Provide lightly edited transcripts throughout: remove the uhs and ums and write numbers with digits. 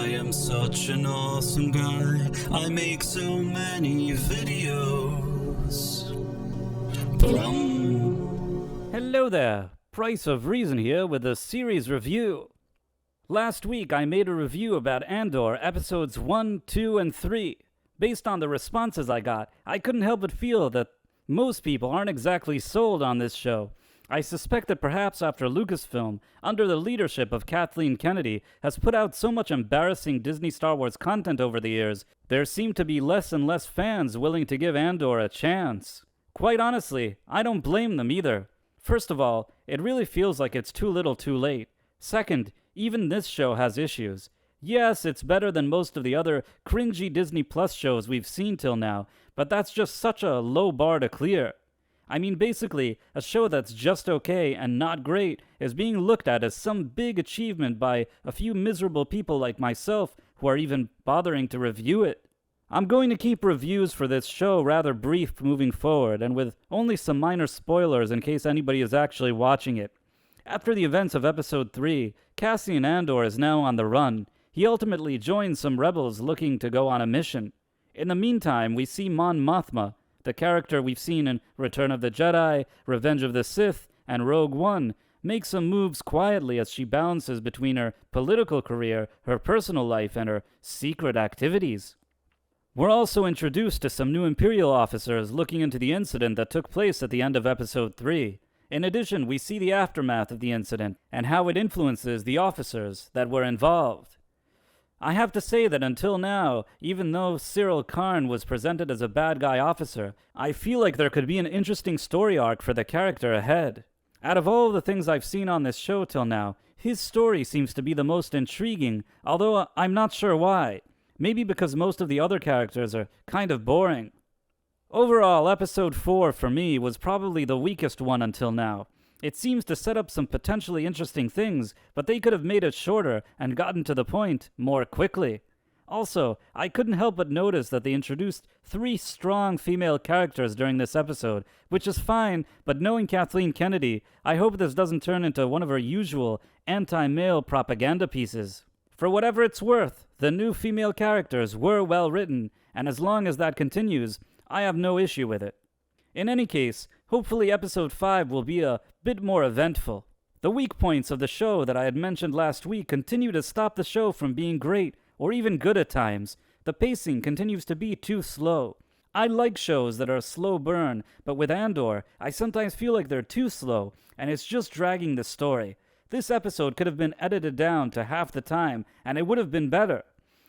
I am such an awesome guy. I make so many videos. Hello there, Price of Reason here with a series review. Last week I made a review about Andor episodes 1, 2, and 3. Based on the responses I got, I couldn't help but feel that most people aren't exactly sold on this show. I suspect that perhaps after Lucasfilm, under the leadership of Kathleen Kennedy, has put out so much embarrassing Disney Star Wars content over the years, there seem to be less and less fans willing to give Andor a chance. Quite honestly, I don't blame them either. First of all, it really feels like it's too little too late. Second, even this show has issues. Yes, it's better than most of the other cringy Disney Plus shows we've seen till now, but that's just such a low bar to clear. I mean, basically, a show that's just okay and not great is being looked at as some big achievement by a few miserable people like myself who are even bothering to review it. I'm going to keep reviews for this show rather brief moving forward, and with only some minor spoilers in case anybody is actually watching it. After the events of Episode 3, Cassian Andor is now on the run. He ultimately joins some rebels looking to go on a mission. In the meantime, we see Mon Mothma, the character we've seen in Return of the Jedi, Revenge of the Sith, and Rogue One, make some moves quietly as she balances between her political career, her personal life, and her secret activities. We're also introduced to some new Imperial officers looking into the incident that took place at the end of Episode 3. In addition, we see the aftermath of the incident and how it influences the officers that were involved. I have to say that until now, even though Syril Karn was presented as a bad guy officer, I feel like there could be an interesting story arc for the character ahead. Out of all the things I've seen on this show till now, his story seems to be the most intriguing, although I'm not sure why. Maybe because most of the other characters are kind of boring. Overall, Episode 4 for me was probably the weakest one until now. It seems to set up some potentially interesting things, but they could have made it shorter and gotten to the point more quickly. Also, I couldn't help but notice that they introduced 3 strong female characters during this episode, which is fine, but knowing Kathleen Kennedy, I hope this doesn't turn into one of her usual anti-male propaganda pieces. For whatever it's worth, the new female characters were well written, and as long as that continues, I have no issue with it. In any case, hopefully Episode 5 will be a bit more eventful. The weak points of the show that I had mentioned last week continue to stop the show from being great, or even good at times. The pacing continues to be too slow. I like shows that are a slow burn, but with Andor, I sometimes feel like they're too slow, and it's just dragging the story. This episode could have been edited down to half the time, and it would have been better.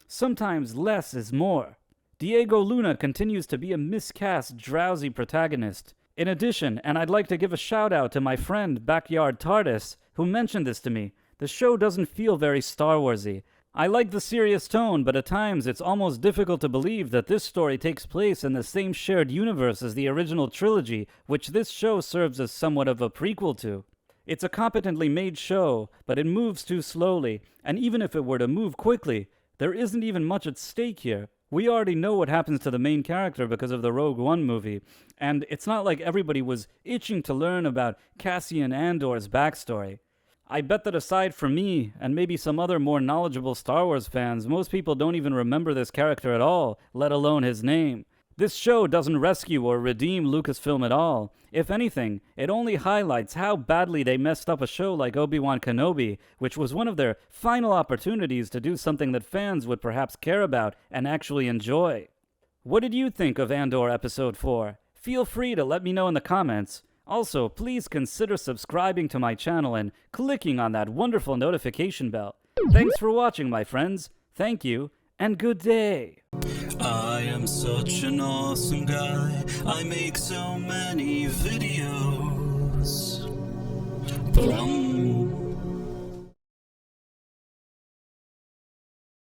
Sometimes less is more. Diego Luna continues to be a miscast, drowsy protagonist. In addition, and I'd like to give a shout out to my friend Backyard TARDIS, who mentioned this to me, the show doesn't feel very Star Warsy. I like the serious tone, but at times it's almost difficult to believe that this story takes place in the same shared universe as the original trilogy, which this show serves as somewhat of a prequel to. It's a competently made show, but it moves too slowly, and even if it were to move quickly, there isn't even much at stake here. We already know what happens to the main character because of the Rogue One movie, and it's not like everybody was itching to learn about Cassian Andor's backstory. I bet that aside from me, and maybe some other more knowledgeable Star Wars fans, most people don't even remember this character at all, let alone his name. This show doesn't rescue or redeem Lucasfilm at all. If anything, it only highlights how badly they messed up a show like Obi-Wan Kenobi, which was one of their final opportunities to do something that fans would perhaps care about and actually enjoy. What did you think of Andor Episode 4? Feel free to let me know in the comments. Also, please consider subscribing to my channel and clicking on that wonderful notification bell. Thanks for watching, my friends. Thank you, and good day. I am such an awesome guy. I make so many videos.